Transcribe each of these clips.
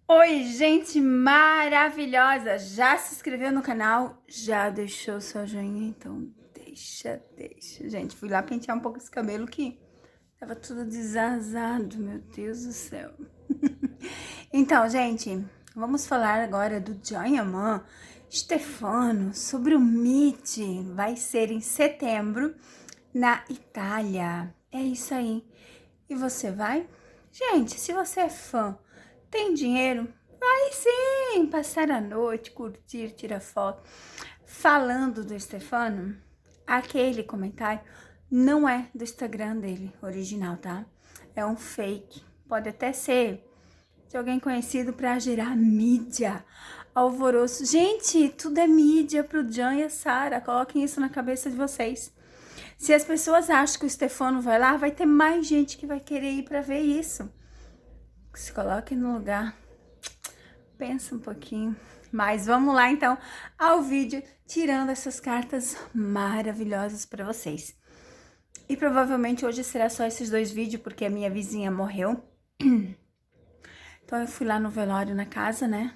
Oi, gente maravilhosa! Já se inscreveu no canal? Já deixou sua joinha? Então deixa. Gente, fui lá pentear um pouco esse cabelo que tava tudo desazado, meu Deus do céu. Então, gente, vamos falar agora do Jayaman Stefano sobre o Meet. Vai ser em setembro na Itália. É isso aí. E você vai? Gente, se você é fã, tem dinheiro? Vai sim! Passar a noite, curtir, tirar foto. Falando do Stefano, aquele comentário não é do Instagram dele, original, tá? É um fake. Pode até ser de alguém conhecido para gerar mídia, alvoroço. Gente, tudo é mídia pro Jan e a Sara. Coloquem isso na cabeça de vocês. Se as pessoas acham que o Stefano vai lá, vai ter mais gente que vai querer ir para ver isso. Se coloque no lugar, pensa um pouquinho. Mas vamos lá então ao vídeo, tirando essas cartas maravilhosas para vocês. E provavelmente hoje será só esses dois vídeos, porque a minha vizinha morreu. Então eu fui lá no velório na casa, né?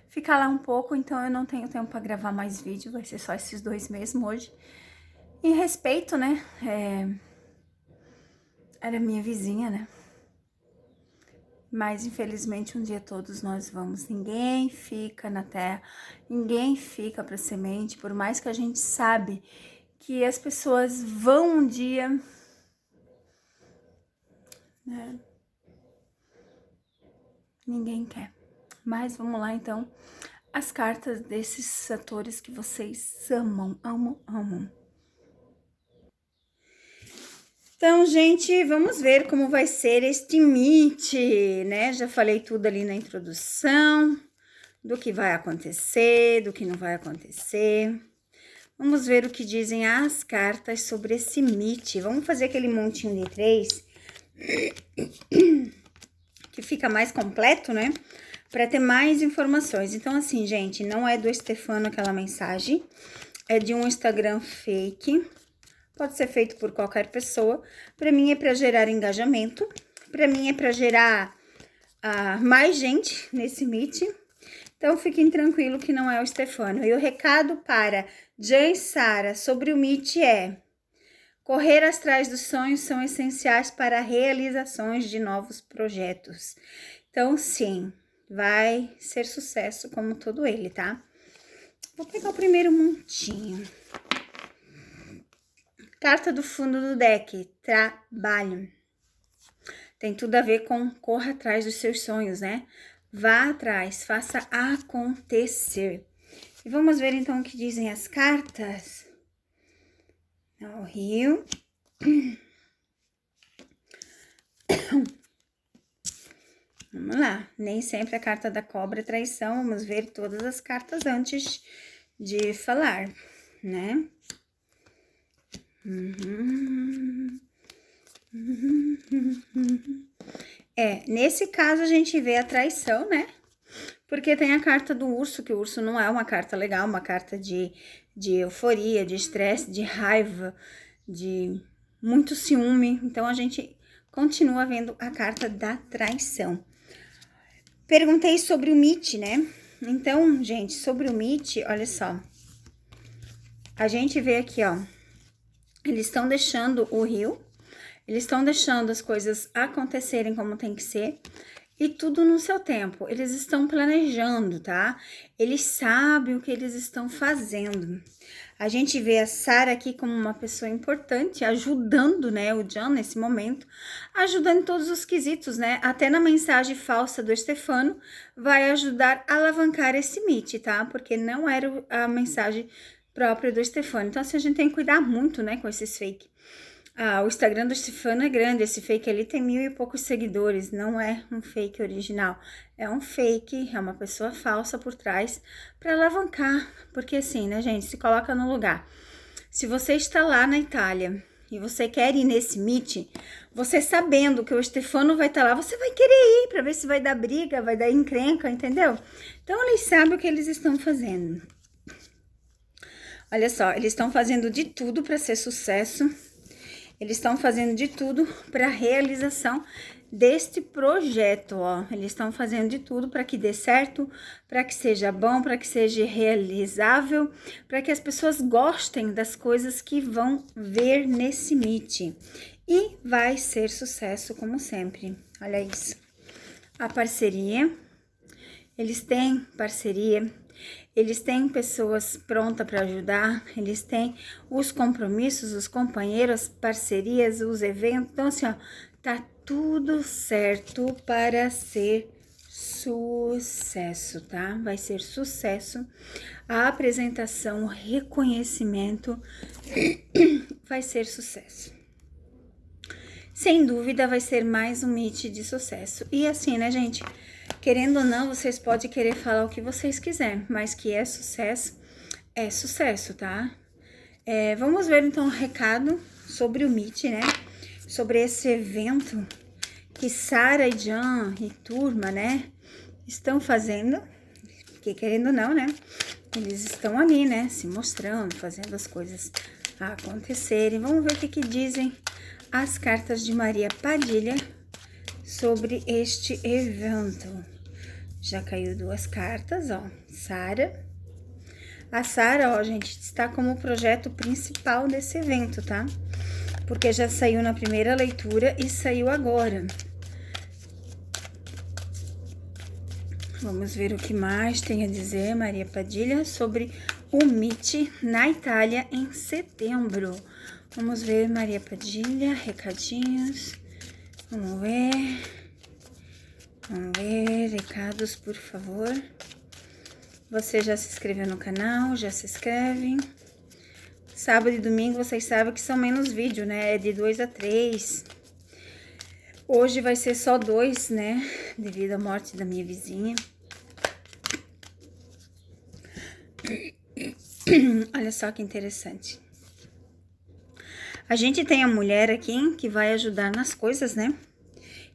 Ficar lá um pouco, então eu não tenho tempo para gravar mais vídeo, vai ser só esses dois mesmo hoje. Em respeito, né? Era minha vizinha, né? Mas infelizmente um dia todos nós vamos. Ninguém fica na terra, ninguém fica para semente, por mais que a gente sabe que as pessoas vão um dia, né? Ninguém quer. Mas vamos lá então, as cartas desses atores que vocês amam, amam. Então, gente, vamos ver como vai ser este Meet, né? Já falei tudo ali na introdução, do que vai acontecer, do que não vai acontecer. Vamos ver o que dizem as cartas sobre esse Meet. Vamos fazer aquele montinho de 3, que fica mais completo, né? Para ter mais informações. Então, assim, gente, não é do Stefano aquela mensagem, é de um Instagram fake. Pode ser feito por qualquer pessoa. Para mim é para gerar engajamento. Para mim é para gerar mais gente nesse Meet. Então, fiquem tranquilos que não é o Stefano. E o recado para Jan e Sara sobre o Meet é: correr atrás dos sonhos são essenciais para realizações de novos projetos. Então, sim, vai ser sucesso como todo ele, tá? Vou pegar o primeiro montinho. Carta do fundo do deck, trabalho. Tem tudo a ver com corra atrás dos seus sonhos, né? Vá atrás, faça acontecer. E vamos ver então o que dizem as cartas. O Rio. Vamos lá, nem sempre a carta da cobra é traição. Vamos ver todas as cartas antes de falar, né? Nesse caso a gente vê a traição, né? Porque tem a carta do urso, que o urso não é uma carta legal, uma carta de euforia, de estresse, de raiva, de muito ciúme. Então, a gente continua vendo a carta da traição. Perguntei sobre o Meet, né? Então, gente, sobre o Meet, olha só. A gente vê aqui, ó. Eles estão deixando o rio, eles estão deixando as coisas acontecerem como tem que ser. E tudo no seu tempo, eles estão planejando, tá? Eles sabem o que eles estão fazendo. A gente vê a Sara aqui como uma pessoa importante, ajudando, né, o Jan nesse momento, ajudando em todos os quesitos, né? Até na mensagem falsa do Stefano, vai ajudar a alavancar esse Meet, tá? Porque não era a mensagem própria do Stefano. Então, assim, a gente tem que cuidar muito, né, com esses fake. O Instagram do Stefano é grande, esse fake ali tem 1000 e poucos seguidores, não é um fake original, é um fake, é uma pessoa falsa por trás para alavancar, porque assim, né, gente, se coloca no lugar. Se você está lá na Itália e você quer ir nesse Meet, você sabendo que o Stefano vai estar lá, você vai querer ir para ver se vai dar briga, vai dar encrenca, entendeu? Então, eles sabem o que eles estão fazendo. Olha só, eles estão fazendo de tudo para ser sucesso. Eles estão fazendo de tudo para realização deste projeto, ó. Eles estão fazendo de tudo para que dê certo, para que seja bom, para que seja realizável, para que as pessoas gostem das coisas que vão ver nesse Meet. E vai ser sucesso, como sempre. Olha isso. A parceria. Eles têm parceria. Eles têm pessoas prontas para ajudar, eles têm os compromissos, os companheiros, as parcerias, os eventos. Então, assim, ó, tá tudo certo para ser sucesso, tá? Vai ser sucesso. A apresentação, o reconhecimento vai ser sucesso. Sem dúvida, vai ser mais um Meet de sucesso. E assim, né, gente? Querendo ou não, vocês podem querer falar o que vocês quiserem, mas que é sucesso, tá? Vamos ver, então, um recado sobre o Meet, né? Sobre esse evento que Sara e Jan e turma, né, estão fazendo. Porque, querendo ou não, né? Eles estão ali, né? Se mostrando, fazendo as coisas acontecerem. Vamos ver o que dizem as cartas de Maria Padilha sobre este evento. Já caiu 2 cartas, ó. Sara. A Sara, ó, gente, está como o projeto principal desse evento, tá? Porque já saiu na primeira leitura e saiu agora. Vamos ver o que mais tem a dizer Maria Padilha sobre o Meet na Itália em setembro. Vamos ver, Maria Padilha, recadinhos. Vamos ver, recados, por favor. Você já se inscreveu no canal? Já se inscreve. Sábado e domingo, vocês sabem que são menos vídeo, né? É de 2 a 3. Hoje vai ser só 2, né? Devido à morte da minha vizinha. Olha só que interessante. A gente tem a mulher aqui que vai ajudar nas coisas, né?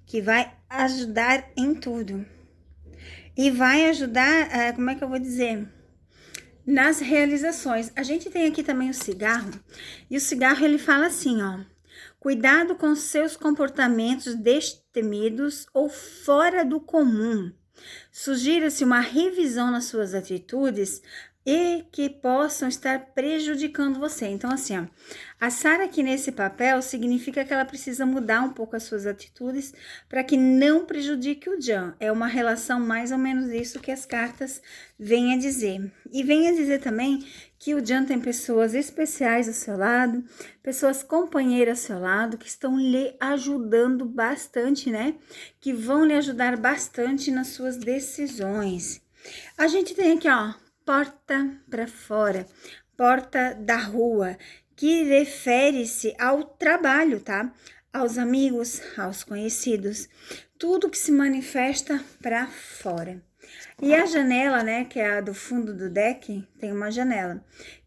Que vai ajudar em tudo. E vai ajudar, como é que eu vou dizer? Nas realizações. A gente tem aqui também o cigarro. E o cigarro, ele fala assim, ó. Cuidado com seus comportamentos destemidos ou fora do comum. Sugira-se uma revisão nas suas atitudes e que possam estar prejudicando você. Então, assim, ó, a Sara aqui nesse papel significa que ela precisa mudar um pouco as suas atitudes para que não prejudique o Jan. É uma relação mais ou menos isso que as cartas vêm a dizer. E vem a dizer também que o Jan tem pessoas especiais ao seu lado, pessoas companheiras ao seu lado, que estão lhe ajudando bastante, né? Que vão lhe ajudar bastante nas suas decisões. A gente tem aqui, ó, porta para fora, porta da rua, que refere-se ao trabalho, tá? Aos amigos, aos conhecidos, tudo que se manifesta para fora. E a janela, né, que é a do fundo do deck, tem uma janela,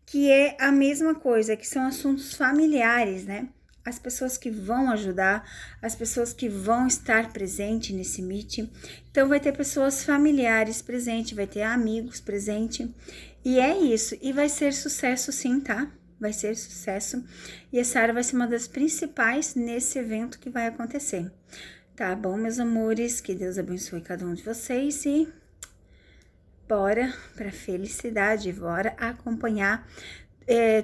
que é a mesma coisa, que são assuntos familiares, né? As pessoas que vão ajudar, as pessoas que vão estar presentes nesse Meet. Então, vai ter pessoas familiares presentes, vai ter amigos presentes. E é isso. E vai ser sucesso sim, tá? Vai ser sucesso. E a Sara vai ser uma das principais nesse evento que vai acontecer. Tá bom, meus amores? Que Deus abençoe cada um de vocês e bora pra felicidade, bora acompanhar.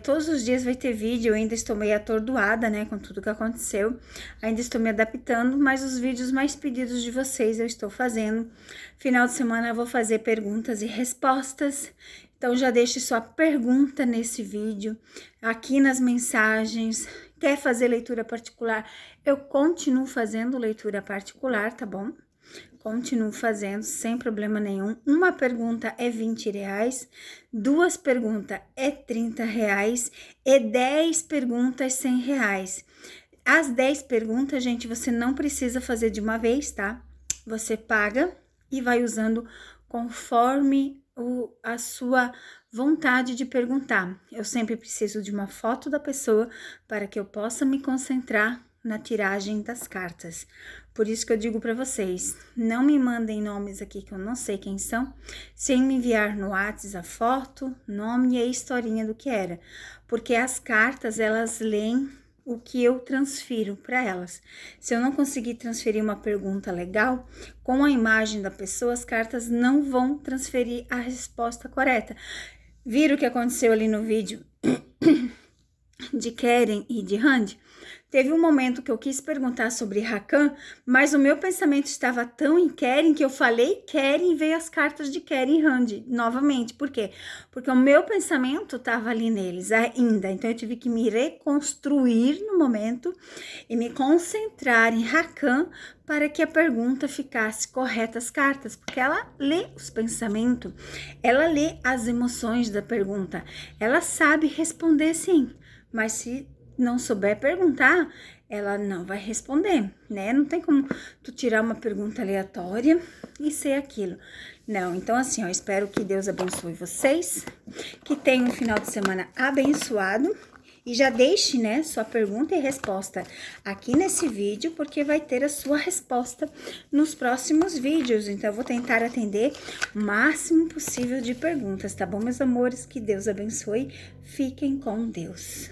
Todos os dias vai ter vídeo. Eu ainda estou meio atordoada, né, com tudo que aconteceu. Ainda estou me adaptando, mas os vídeos mais pedidos de vocês eu estou fazendo. Final de semana eu vou fazer perguntas e respostas. Então já deixe sua pergunta nesse vídeo, aqui nas mensagens. Quer fazer leitura particular? Eu continuo fazendo leitura particular, tá bom? Continuo fazendo sem problema nenhum. Uma pergunta é R$20, 2 perguntas é R$30 e 10 perguntas R$100. As 10 perguntas, gente, você não precisa fazer de uma vez, tá? Você paga e vai usando conforme a sua vontade de perguntar. Eu sempre preciso de uma foto da pessoa para que eu possa me concentrar na tiragem das cartas. Por isso que eu digo para vocês, não me mandem nomes aqui que eu não sei quem são, sem me enviar no WhatsApp a foto, nome e a historinha do que era. Porque as cartas, elas leem o que eu transfiro para elas. Se eu não conseguir transferir uma pergunta legal, com a imagem da pessoa, as cartas não vão transferir a resposta correta. Viram o que aconteceu ali no vídeo de Keren e de Randy? Teve um momento que eu quis perguntar sobre Rakan, mas o meu pensamento estava tão em Keren que eu falei Keren e veio as cartas de Keren e Randy novamente. Por quê? Porque o meu pensamento estava ali neles ainda. Então eu tive que me reconstruir no momento e me concentrar em Rakan para que a pergunta ficasse correta as cartas, porque ela lê os pensamentos, ela lê as emoções da pergunta, ela sabe responder sim, mas se não souber perguntar, ela não vai responder, né? Não tem como tu tirar uma pergunta aleatória e ser aquilo. Não, então assim, ó, espero que Deus abençoe vocês, que tenham um final de semana abençoado. E já deixe, né, sua pergunta e resposta aqui nesse vídeo, porque vai ter a sua resposta nos próximos vídeos. Então, eu vou tentar atender o máximo possível de perguntas, tá bom, meus amores? Que Deus abençoe. Fiquem com Deus.